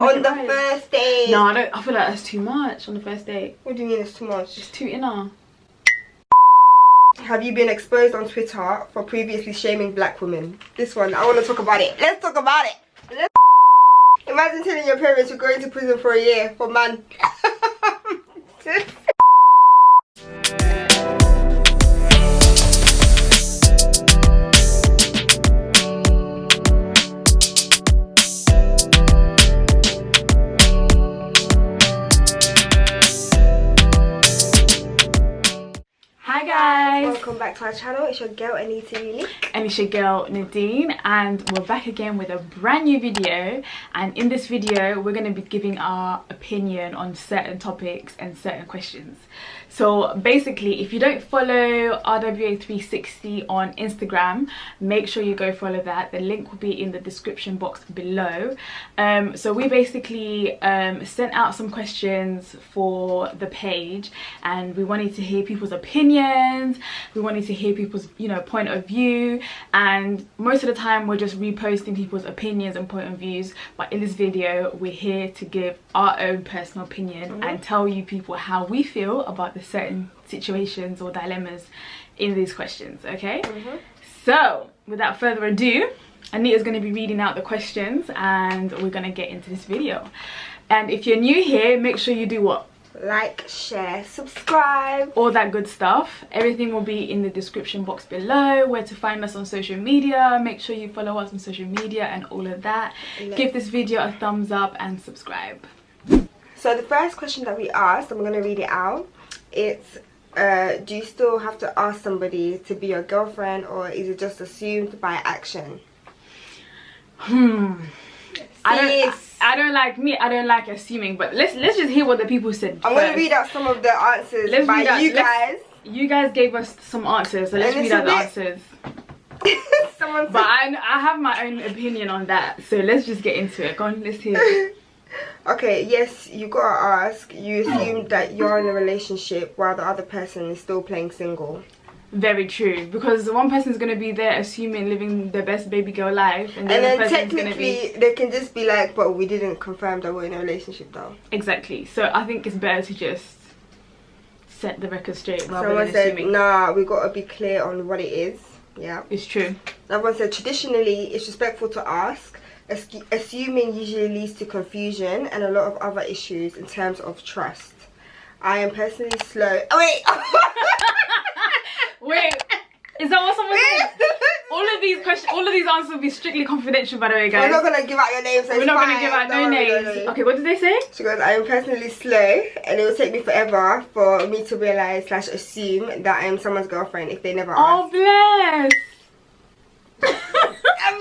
On the first date. No, I don't. I feel like that's too much on the first date. What do you mean it's too much? It's too inner. Have you been exposed on Twitter for previously shaming black women? This one, I want to talk about it. Let's talk about it. Imagine telling your parents you're going to prison for a year for man. Hi guys, welcome back to our channel. It's your girl Anita Unique and it's your girl Nadine, and we're back again with a brand new video. And in this video we're going to be giving our opinion on certain topics and certain questions. So basically, if you don't follow RWA360 on Instagram, make sure you go follow that. The link will be in the description box below. So we basically sent out some questions for the page, and we wanted to hear people's opinions. We wanted to hear people's, point of view. And most of the time we're just reposting people's opinions and point of views. But in this video, we're here to give our own personal opinion and tell you people how we feel about the certain situations or dilemmas in these questions. Okay, so without further ado, Anita's going to be reading out the questions and we're going to get into this video. And if you're new here, make sure you do what? Like, share, subscribe, all that good stuff. Everything will be in the description box below, where to find us on social media. Make sure you follow us on social media and all of that. Give this video a thumbs up and subscribe. So the first question that we asked, I'm going to read it out. It's do you still have to ask somebody to be your girlfriend, or is it just assumed by action? I don't like assuming, but let's just hear what the people said. I'm going to read out some of the answers by you guys. You guys gave us some answers, so let's read out the answers. But I have my own opinion on that, so let's just get into it. Go on, let's hear it. Okay, yes, you gotta ask. You assume that you're in a relationship while the other person is still playing single. Very true, because one person's going to be there assuming living the best baby girl life, and then technically they can just be like, but we didn't confirm that we're in a relationship though. Exactly. So I think it's better to just set the record straight rather Someone than said, assuming. nah, we got to be clear on what it is. Yeah, it's true. Someone said, traditionally it's respectful to ask. Assuming usually leads to confusion and a lot of other issues in terms of trust. I am personally slow. Oh wait. Wait, is that what someone said? All of these answers will be strictly confidential, by the way, guys. We're not gonna give out your names. So we're not gonna give out no names. Okay, what did they say? She goes, I am personally slow, and it will take me forever for me to realize / assume that I am someone's girlfriend if they never ask. Oh bless. I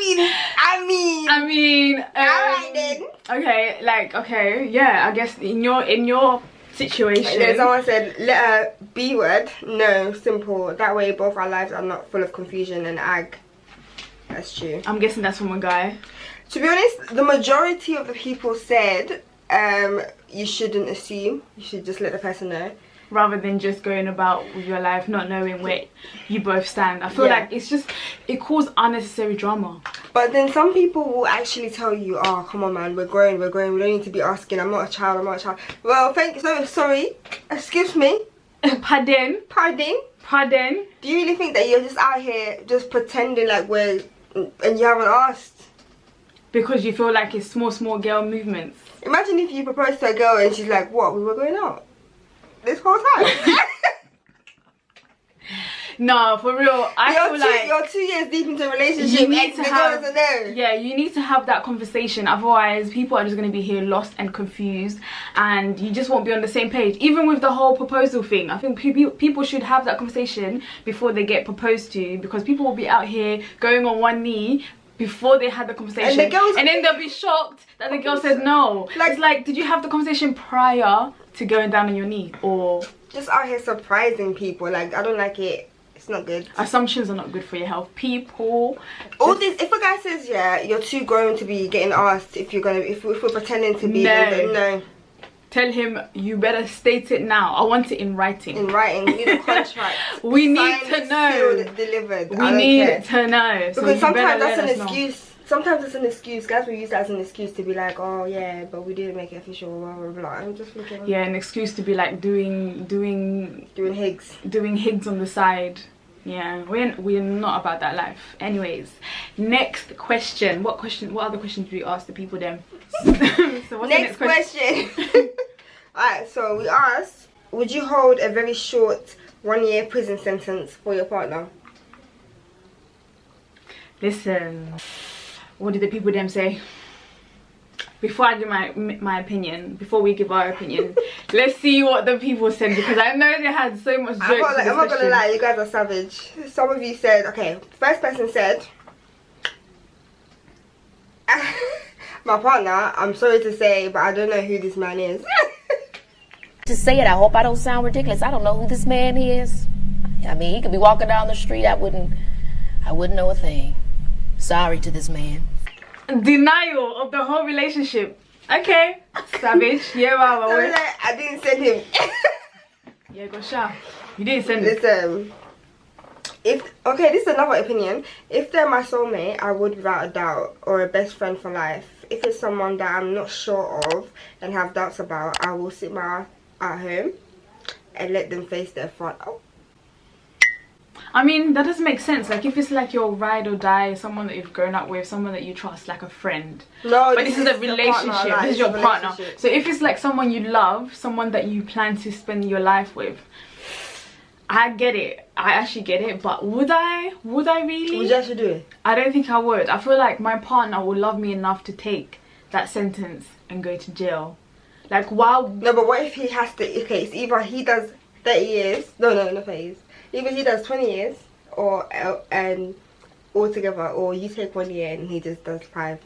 mean. Alright then. Okay, yeah. I guess in your situation. And then someone said, let her B word. No, simple. That way both our lives are not full of confusion and ag. That's true. I'm guessing that's from a guy. To be honest, the majority of the people said you shouldn't assume. You should just let the person know. Rather than just going about with your life not knowing where you both stand. I feel like it caused unnecessary drama. But then some people will actually tell you, oh come on man, we're growing, we don't need to be asking, I'm not a child. Well, sorry, excuse me. Pardon. Do you really think that you're just out here just pretending like and you haven't asked? Because you feel like it's small girl movements. Imagine if you propose to a girl and she's like, what, we were going out this whole time? No, for real, I feel like you're 2 years deep into a relationship and the girl doesn't know. Yeah, you need to have that conversation, otherwise people are just going to be here lost and confused, and you just won't be on the same page. Even with the whole proposal thing, I think people should have that conversation before they get proposed to, because people will be out here going on one knee before they had the conversation, and then they'll be shocked that the girl said no. It's like, did you have the conversation prior to going down on your knee? Or just out here surprising people? Like, I don't like it. It's not good. Assumptions are not good for your health. People all this, if a guy says, yeah, you're too grown to be getting asked if we're pretending to be, then no. Tell him, you better state it now. I want it in writing. In writing. We need a contract. We need to know. Sealed, delivered. We need to know. Because sometimes that's an excuse sometimes it's an excuse. Guys will use that as an excuse to be like, oh yeah, but we didn't make it official, blah blah blah. I'm just thinking, yeah, an excuse to be like doing higs on the side. Yeah, we're not about that life. Anyways, next question. What other questions do we ask the people then? So what's next question? Alright, so we asked, would you hold a very short 1-year prison sentence for your partner? Listen, what did the people them say? Before I do my opinion, before we give our opinion, let's see what the people said, because I know they had so much jokes. I'm not gonna lie, you guys are savage. Some of you said, okay, first person said, my partner, I'm sorry to say, but I don't know who this man is. To say it, I hope I don't sound ridiculous. I don't know who this man is. I mean, he could be walking down the street, I wouldn't know a thing. Sorry to this man. Denial of the whole relationship. Okay, savage. Yeah, wow. I didn't send him. Yeah, go sha. You didn't send it. Listen, okay, this is another opinion. If they're my soulmate, I would without a doubt, or a best friend for life. If it's someone that I'm not sure of and have doubts about, I will sit my ass at home and let them face their front. Oh. I mean, that doesn't make sense. Like, if it's like your ride or die, someone that you've grown up with, someone that you trust, like a friend. No, but this is a relationship. This is your partner. So if it's like someone you love, someone that you plan to spend your life with, I get it. I actually get it. But would I really? Would you actually do it? I don't think I would. I feel like my partner would love me enough to take that sentence and go to jail. Like, wow. No, but what if he has to? Okay, it's either he does 30 years. No, not 30 years. Either he does 20 years, or and altogether, or you take 1 year and he just does 5.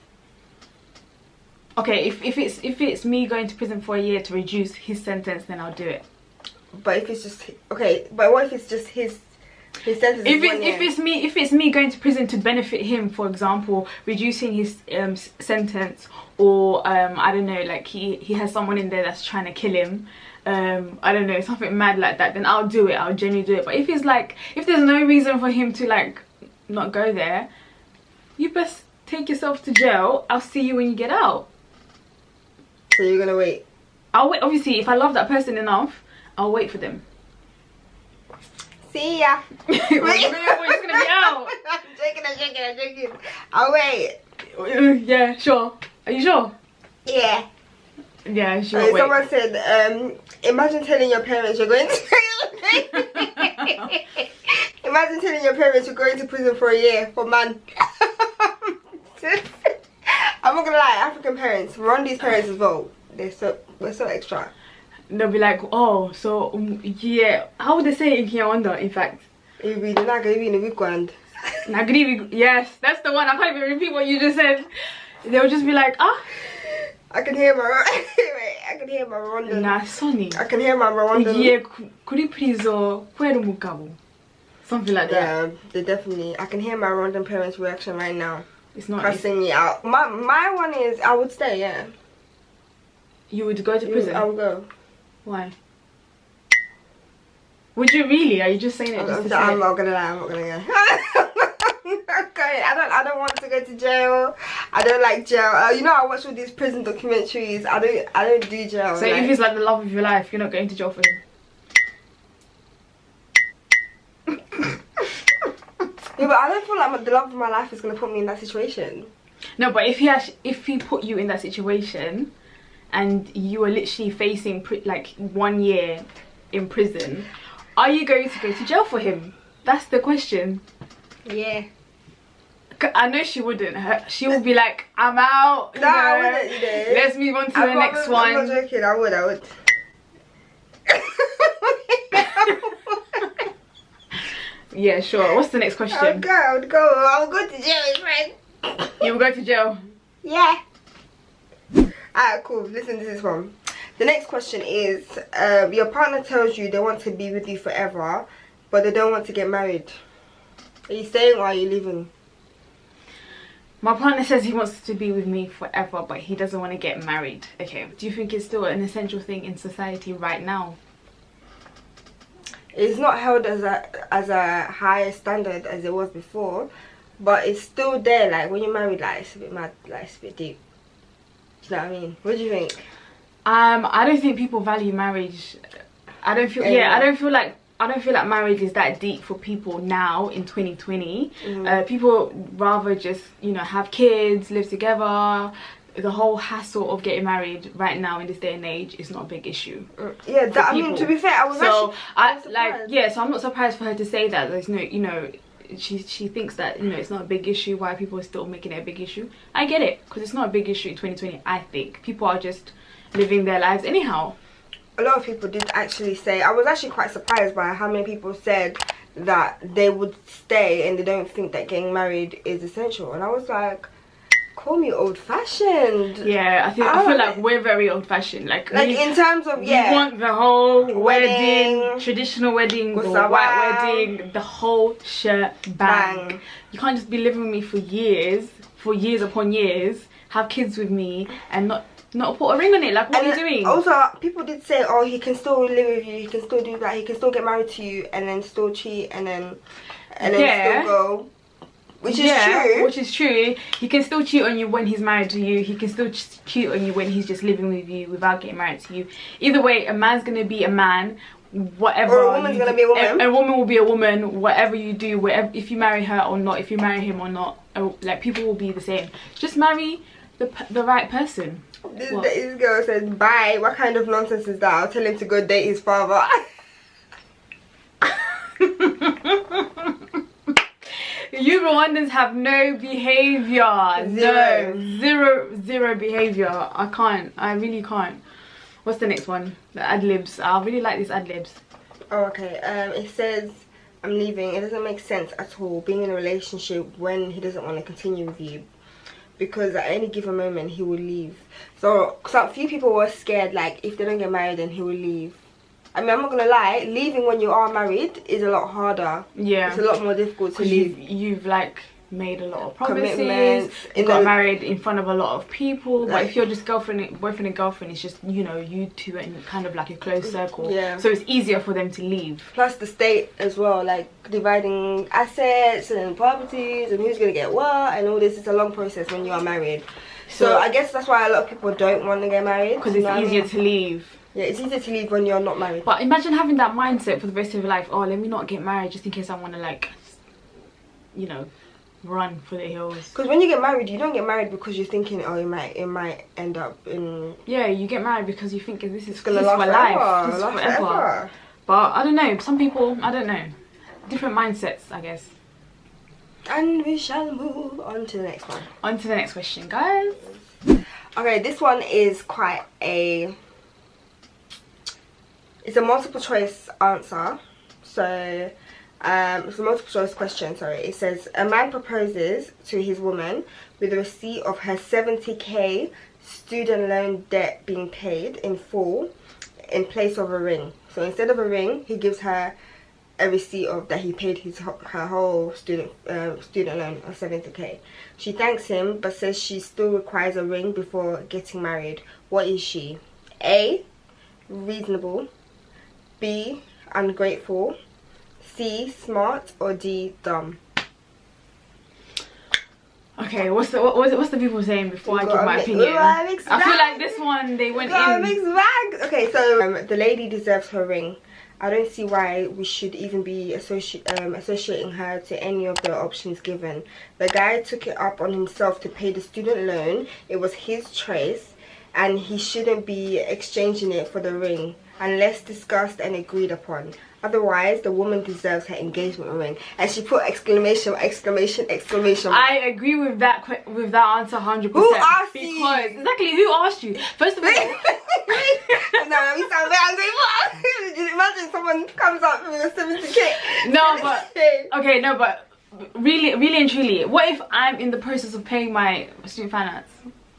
Okay, if it's me going to prison for a year to reduce his sentence, then I'll do it. But if it's just okay, but what if it's just his sentence? If it's me going to prison to benefit him, for example, reducing his sentence, or I don't know, like he has someone in there that's trying to kill him. I don't know, something mad like that, then I'll do it. I'll genuinely do it. But if it's like, if there's no reason for him to like not go there, you best take yourself to jail. I'll see you when you get out. So you're gonna wait? I'll wait. Obviously, if I love that person enough, I'll wait for them. See ya. We're just gonna be out. I'm joking. I'll wait. Yeah, sure. Are you sure? Yeah. Yeah, sure. Someone said, imagine telling your parents you're going to imagine telling your parents you're going to prison for a year for man. I'm not gonna lie, African parents, Rondi's parents as well, we're so extra. They'll be like, oh, so yeah, how would they say it in Kinyarwanda, in fact? It'll be the Nagaribi in the weekend. Nagaribi, yes, that's the one. I can't even repeat what you just said. They'll just be like, ah. I can hear my Rwandan. Nah, Sonny. I can hear my Rwandan. Yeah, kuri prizo kweru mugabo. Something like that. Yeah, they definitely. I can hear my Rwandan parents' reaction right now. It's not cussing me out. My one is I would stay. Yeah. You would go to prison? I would go. Why? Would you really? Are you just saying it just to say I'm not gonna lie. I'm not gonna go. Okay, I don't want to go to jail. I don't like jail. You know, I watch all these prison documentaries. I don't do jail. So if it's like the love of your life, you're not going to jail for him? Yeah, but I don't feel like the love of my life is gonna put me in that situation. No, but if he put you in that situation, and you were literally facing like 1 year in prison, are you going to go to jail for him? That's the question. Yeah. I know she wouldn't. She would be like, I'm out. No, I wouldn't. Let's move on to the next one. I'm not joking. I would. Yeah, sure. What's the next question? I would go. I'll go to jail, friend. You will go to jail? Yeah. Alright, cool. Listen to this one. The next question is, your partner tells you they want to be with you forever, but they don't want to get married. Are you staying or are you leaving? My partner says he wants to be with me forever, but he doesn't want to get married. Okay, do you think it's still an essential thing in society right now? It's not held as a higher standard as it was before, but it's still there. Like when you're married, like it's a bit mad, like it's a bit deep. Do you know what I mean? What do you think? I don't think people value marriage. I don't feel like marriage is that deep for people now in 2020. People rather just, you know, have kids, live together. The whole hassle of getting married right now in this day and age is not a big issue. Yeah, that, I mean, to be fair, I was so I'm not surprised for her to say that. There's no, you know, she thinks that, you know, it's not a big issue. Why people are still making it a big issue? I get it, because it's not a big issue in 2020. I think people are just living their lives anyhow. A lot of people did actually say, I was actually quite surprised by how many people said that they would stay and they don't think that getting married is essential. And I was like, call me old-fashioned. Yeah, I feel like we're very old-fashioned. Like in terms of, we want the whole wedding, traditional wedding, the white wedding, the whole shebang. You can't just be living with me for years upon years, have kids with me and not put a ring on it. Like, what are you doing? Also, people did say, oh, he can still live with you, he can still do that, he can still get married to you and then still cheat and then still go. Which is true. He can still cheat on you when he's married to you. He can still cheat on you when he's just living with you without getting married to you. Either way, a man's gonna be a man, whatever. Or a woman's gonna be a woman. A woman will be a woman, whatever you do, whatever, if you marry her or not, if you marry him or not, like, people will be the same. Just marry the right person. This girl says, bye. What kind of nonsense is that? I'll tell him to go date his father. You Rwandans have no behaviour. Zero behaviour. I really can't. What's the next one? The ad-libs. I really like these ad-libs. Oh, okay. It says, I'm leaving. It doesn't make sense at all being in a relationship when he doesn't want to continue with you, because at any given moment he will leave. So a few people were scared, like, if they don't get married then he will leave. I mean, I'm not gonna lie, leaving when you are married is a lot harder. Yeah, it's a lot more difficult to leave. You've like made a lot of promises, you got married in front of a lot of people. Like, but if you're just boyfriend and girlfriend, it's just, you know, you two and kind of like a close circle. Yeah, so it's easier for them to leave. Plus the state as well, like dividing assets and properties and who's gonna get what and all this. It's a long process when you are married. So I guess that's why a lot of people don't want to get married, because it's easier to leave. Yeah, it's easier to leave when you're not married. But imagine having that mindset for the rest of your life. Oh, let me not get married just in case I want to, like, you know, run for the hills. Because when you get married, you don't get married because you're thinking, oh, it might end up in... Yeah, you get married because you think this is gonna last forever. This is forever. But I don't know. Some people, I don't know. Different mindsets, I guess. And we shall move on to the next one. On to the next question, guys. Okay, this one is quite a... It's a multiple choice answer. So, it's a multiple choice question, sorry. It says, a man proposes to his woman with the receipt of her 70k student loan debt being paid in full in place of a ring. So instead of a ring, he gives her a receipt of that he paid her whole student loan of 70k. She thanks him but says she still requires a ring before getting married. What is she? A, reasonable. B, ungrateful. C, smart. Or D, dumb. Okay, what's the people saying before I give my opinion? I feel like this one they went in. Mixed bag. Okay, so the lady deserves her ring. I don't see why we should even be associating her to any of the options given. The guy took it up on himself to pay the student loan. It was his choice, and he shouldn't be exchanging it for the ring unless discussed and agreed upon. Otherwise, the woman deserves her engagement ring. And she put exclamation, exclamation, exclamation. I agree with that answer 100%. Who asked you? Because exactly, who asked you? First of all, no, we sound very imagine someone comes up with a 70k. No, but okay, no, but really and truly, what if I'm in the process of paying my student finance?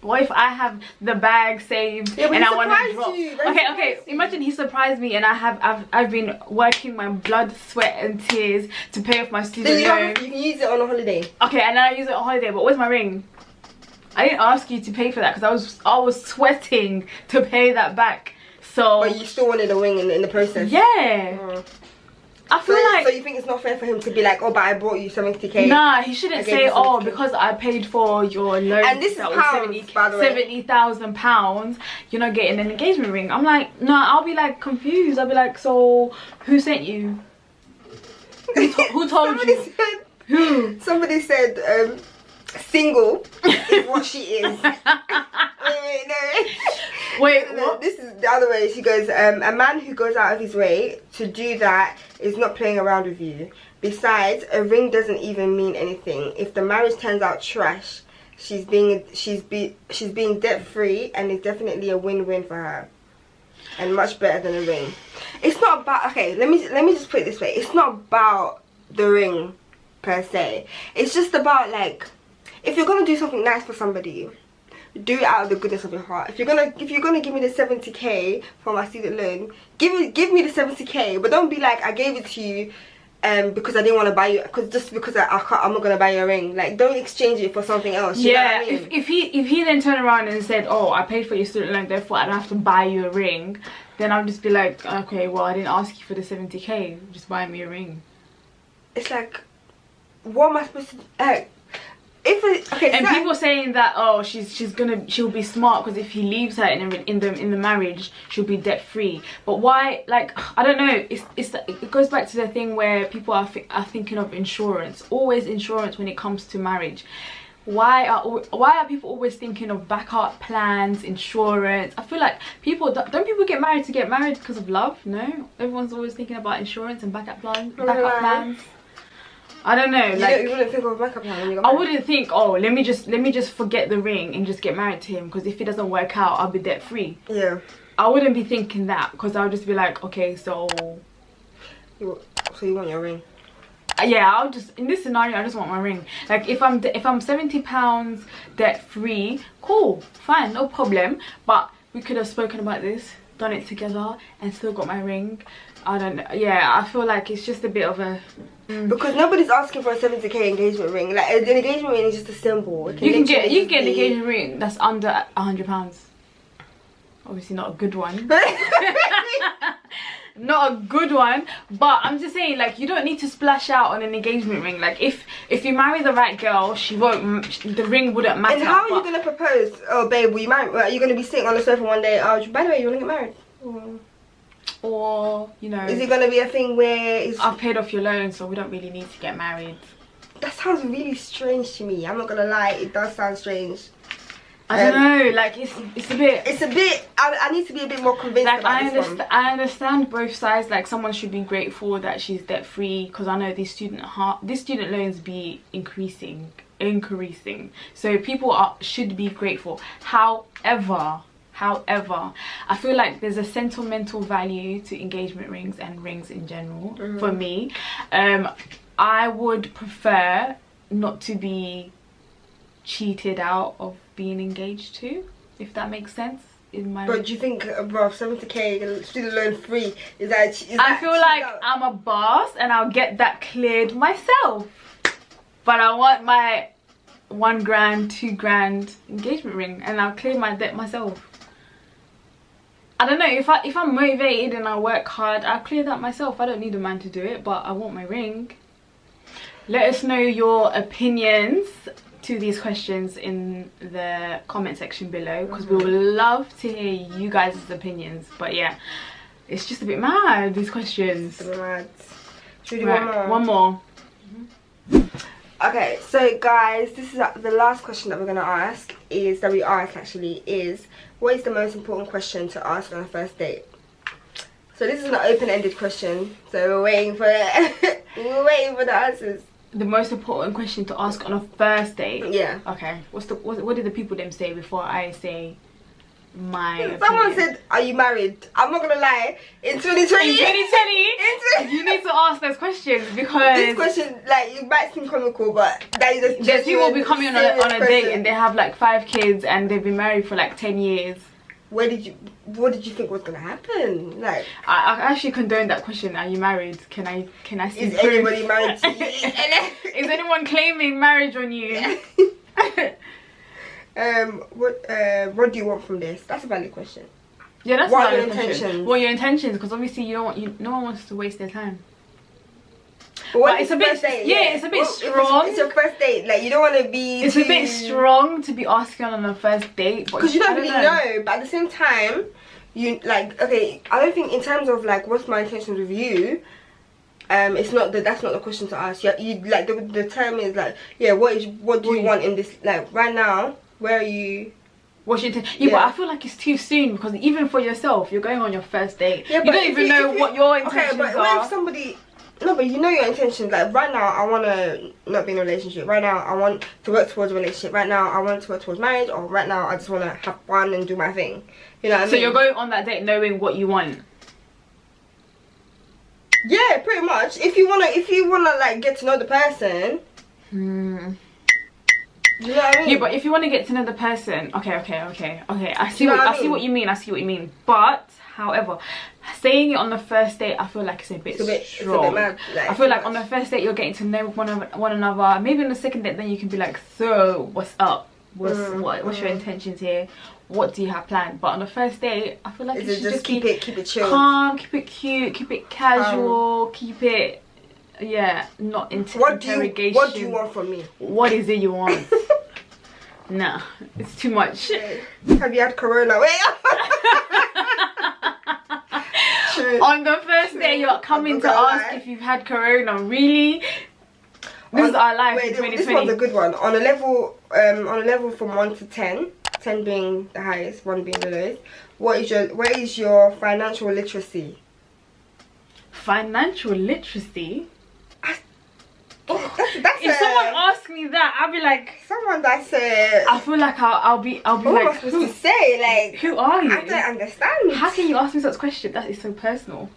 What if I have the bag saved and I want to drop? Okay. Imagine he surprised me and I've been working my blood, sweat, and tears to pay off my student loan. You can use it on a holiday. Okay, and I use it on holiday. But where's my ring? I didn't ask you to pay for that because I was sweating to pay that back. So. But you still wanted a ring in the process. Yeah. I feel like... So you think it's not fair for him to be like, oh, but I bought you 70k? Nah, he shouldn't say, oh, because I paid for your loan. And this is pounds, by the way. £70,000, you're not getting an engagement ring. I'm like, no, I'll be like confused. I'll be like, so who sent you? Who told you? Who? Somebody said, single is what she is. Wait, no. What? This is the other way. She goes, a man who goes out of his way to do that is not playing around with you. Besides, a ring doesn't even mean anything. If the marriage turns out trash, she's being debt free, and it's definitely a win-win for her, and much better than a ring. It's not about, okay, let me just put it this way. It's not about the ring per se. It's just about, like, if you're gonna do something nice for somebody, do it out of the goodness of your heart. If you're gonna give me the 70k for my student loan, give me the 70k, but don't be like, I gave it to you because I didn't want to buy you, because I'm not gonna buy you a ring. Like, don't exchange it for something else. You know what I mean? if he then turned around and said, oh, I paid for your student loan, therefore I don't have to buy you a ring, then I'll just be like, okay, well, I didn't ask you for the 70k, just buy me a ring. It's like, what am I supposed to do? And people saying that, oh, she'll be smart because if he leaves her in the marriage, she'll be debt free. But why? Like, I don't know. It goes back to the thing where people are thinking of insurance. Always insurance when it comes to marriage. Why are people always thinking of backup plans, insurance? I feel like don't people get married to get married because of love? No, everyone's always thinking about insurance and backup plans. I don't know. Like, you wouldn't think of a backup plan when you got married. I wouldn't think, oh, let me just forget the ring and just get married to him, because if it doesn't work out, I'll be debt free. Yeah. I wouldn't be thinking that, because I'll just be like, okay, so you want your ring? Yeah, I'll just, in this scenario, I just want my ring. Like, if I'm £70 debt free, cool, fine, no problem. But we could have spoken about this, done it together, and still got my ring. I don't know. Yeah, I feel like it's just a bit of a... Because nobody's asking for a 70k engagement ring. Like, an engagement ring is just a symbol. You can get an engagement ring that's under £100. Obviously not a good one. Not a good one, but I'm just saying, like, you don't need to splash out on an engagement ring. Like, if you marry the right girl, the ring wouldn't matter. And how are you gonna propose? Oh, babe, will you marry? Are you gonna be sitting on the sofa one day? Oh, by the way, you wanna get married? Or, you know, is it gonna be a thing where I've paid off your loan, so we don't really need to get married? That sounds really strange to me. I'm not gonna lie, it does sound strange. I don't know, like, it's a bit... I need to be a bit more convinced, like, about this one. I understand both sides. Like, someone should be grateful that she's debt free, because I know these student loans be increasing, so people should be grateful. However, I feel like there's a sentimental value to engagement rings and rings in general. For me, I would prefer not to be cheated out of being engaged to, if that makes sense. But do you think, bro, 70k student loan free, is that I feel like I'm a boss and I'll get that cleared myself, but I want my £1 grand, £2 grand engagement ring, and I'll clear my debt myself. I don't know, if I'm motivated and I work hard, I'll clear that myself. I don't need a man to do it, but I want my ring. Let us know your opinions to these questions in the comment section below, because we would love to hear you guys' opinions. But yeah, it's just a bit mad, these questions. It's a bit mad. Should we do one more? One more. Okay, so guys, this is the last question that we're gonna ask. Is what is the most important question to ask on a first date? So this is an open-ended question, so we're waiting for it. We're waiting for the answers. The most important question to ask on a first date? Yeah. Okay. What did the people them say before I say my Someone opinion? said, are you married? I'm not gonna lie, in 2020 you need to ask those questions, because this question, like, it might seem comical, but that is there's people will be coming on a date and they have like 5 kids and they've been married for like 10 years. What did you think was gonna happen? Like, I actually condone that question. Are you married? Can I see is proof? anybody married to you? Is anyone claiming marriage on you? What do you want from this? That's a valid question. Yeah, that's what a are your valid question. intentions? What are your intentions? Because obviously no one wants to waste their time. But it's a bit, it's a bit strong. It's your first date, like you don't want to be. It's a bit strong to be asking on the first date, because you don't really know. But at the same time, you like okay. I don't think in terms of like what's my intentions with you. It's not that's not the question to ask. You like the term is like what do you want in this, like right now? Where are you? What's your intention? Yeah, but I feel like it's too soon, because even for yourself, you're going on your first date. Yeah, but you don't even know what your intentions are. Okay, but what if somebody? No, but you know your intentions. Like right now, I want to not be in a relationship. Right now, I want to work towards a relationship. Right now, I want to work towards marriage. Or right now, I just want to have fun and do my thing. You know what I mean? So you're going on that date knowing what you want. Yeah, pretty much. If you wanna like get to know the person. You know what I mean? Yeah, but if you want to get to know the person, okay. I see what you mean. But however, saying it on the first date, I feel like it's a bit strong. It's a bit mad, like, I feel like on the first date you're getting to know one another. Maybe on the second date then you can be like, so what's up? What's your intentions here? What do you have planned? But on the first date, I feel like you should just keep it chill, calm, keep it cute, keep it casual, keep it not interrogation. What do you want from me? What is it you want? Nah, it's too much. Have you had corona? Wait. On the first day you're coming to ask if you've had corona. Really? This is our life in 2020. This one's a good one. On a level from 1 to 10, 10 being the highest, 1 being the lowest, what is your financial literacy? Financial literacy? That's if someone asks me that, I'll be like, someone that's I feel like I'll be what like, am I supposed to say? Like, who are you? I don't understand. How can you ask me such a question? That is so personal.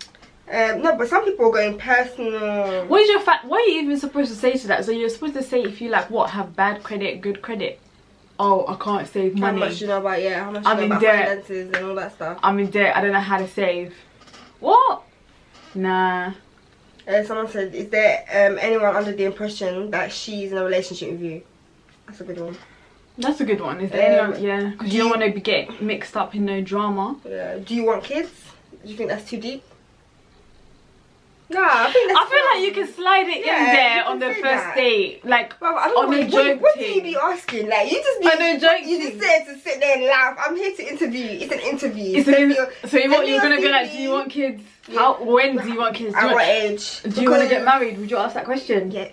No, but some people are going personal. What is your what are you even supposed to say to that? So you're supposed to say if you like what, have bad credit, good credit. Oh, I can't save money. How much you know about how much you know about finances and all that stuff. I'm in debt. I don't know how to save. What? Nah. Someone said, is there anyone under the impression that she's in a relationship with you? That's a good one. That's a good one. Is there anyone? Yeah, because you don't want to get mixed up in no drama. Yeah. Do you want kids? Do you think that's too deep? No, I think that's feel like you can slide it in there on the first date, like on a joke. What do you be asking? Like you just be on a joke. You just say to sit there and laugh. I'm here to interview you. It's an interview. So you're gonna be like, do you want kids? Yeah. When do you want kids? At what age? Do you want to get married? Would you ask that question? Yeah.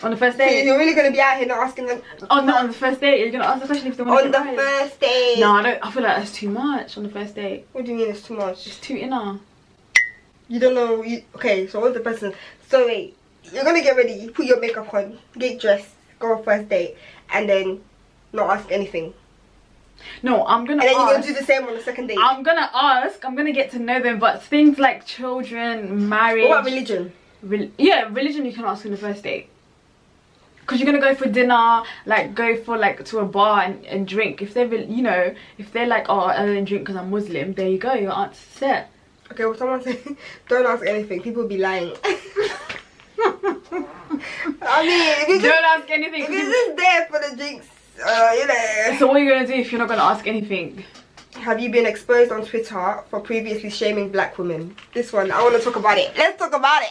On the first date? You're really gonna be out here not asking them. Oh no, on the first date, you're gonna ask the question if they want to get married. On the first date. No, I don't. I feel like that's too much on the first date. What do you mean it's too much? It's too inner. You don't know. Okay, so what's the person? So wait, you're gonna get ready, you put your makeup on, get dressed, go on first date, and then not ask anything. No, I'm gonna. And then you're gonna do the same on the second date. I'm gonna ask. I'm gonna get to know them, but things like children, marriage. What about religion? Religion you can ask on the first date. Because you're gonna go for dinner, like go for like to a bar and drink. If they're if they're like, oh, I don't drink because I'm Muslim, there you go, your answer's set. Okay, well someone said don't ask anything, people be lying. I mean, don't ask anything. If you're just there for the drinks, So what are you gonna do if you're not gonna ask anything? Have you been exposed on Twitter for previously shaming black women? This one, I want to talk about it. Let's talk about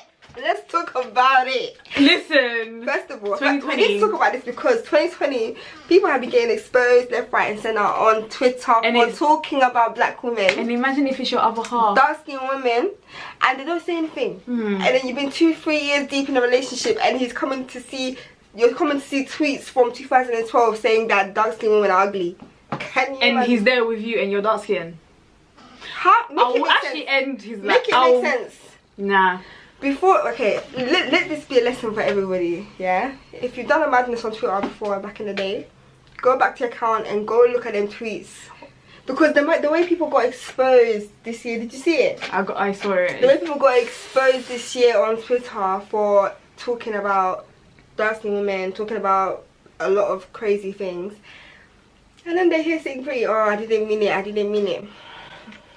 it. Listen. First of all, we need to talk about this because 2020, people have been getting exposed left, right and centre on Twitter for talking about black women. And imagine if it's your other half. Dark-skinned women, and they don't say anything. And then you've been 2-3 years deep in a relationship and you're coming to see tweets from 2012 saying that dark-skinned women are ugly. Can you imagine? He's there with you and you're dark-skinned. I will actually end his life. Make it make sense. Nah. Okay, let this be a lesson for everybody, yeah? If you've done a madness on Twitter before, back in the day, go back to your account and go look at them tweets. Because the way people got exposed this year, did you see it? I saw it. The way people got exposed this year on Twitter for talking about dark-skinned women, talking about a lot of crazy things. And then they're here saying pretty, oh, I didn't mean it.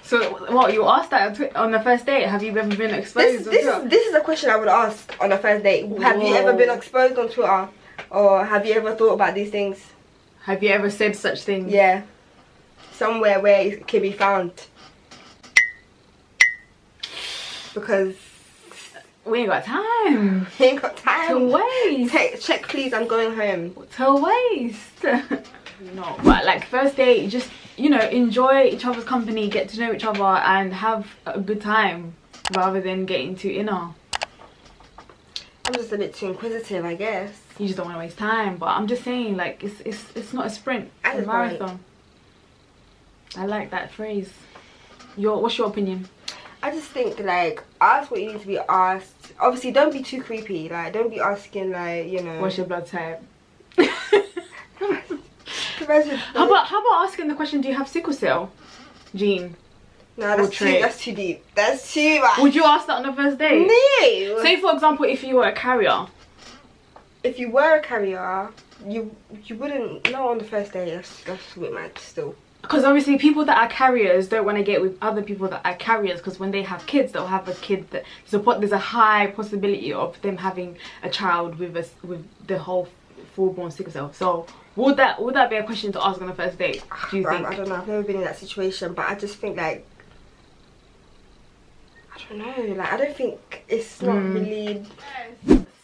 So what, you asked that on the first date? Have you ever been exposed on Twitter? This is a question I would ask on the first date. Have you ever been exposed on Twitter? Or have you ever thought about these things? Have you ever said such things? Yeah. Somewhere where it can be found. Because We ain't got time We ain't got time to waste. Check please, I'm going home. To waste. No, but like first date, just, you know, enjoy each other's company, get to know each other and have a good time rather than getting too inner. I'm just a bit too inquisitive, I guess. You just don't want to waste time, but I'm just saying, like, it's not a sprint, it's a marathon. I like that phrase. What's your opinion? I just think, like, ask what you need to be asked. Obviously, don't be too creepy. Like, don't be asking, like, you know, what's your blood type? How about asking the question, do you have sickle cell gene? No, that's too deep. That's too much. Would you ask that on the first date? No. Say for example, if you were a carrier. If you were a carrier, you wouldn't know on the first day. That's a bit mad still. Because obviously people that are carriers don't want to get with other people that are carriers, because when they have kids, they'll have a kid that there's a high possibility of them having a child with the whole full-born sickle cell. So would that be a question to ask on the first date, do you think? I don't know, I've never been in that situation, but I just think, like, I don't know, like, I don't think it's not really.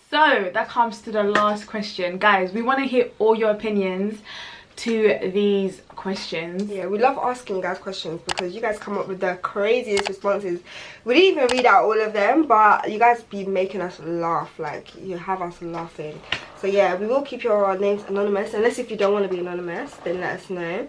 So that comes to the last question, guys. We want to hear all your opinions to these questions. Yeah, we love asking you guys questions because you guys come up with the craziest responses. We didn't even read out all of them, but you guys be making us laugh. Like, you have us laughing. So yeah, we will keep your names anonymous, unless if you don't want to be anonymous, then let us know.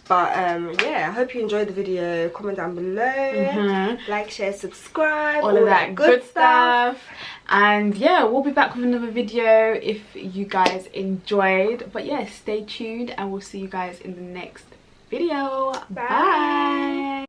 But yeah, I hope you enjoyed the video. Comment down below, like, share, subscribe, all of that good stuff. And yeah, we'll be back with another video if you guys enjoyed. But yeah, stay tuned and we'll see you guys in the next video. Bye.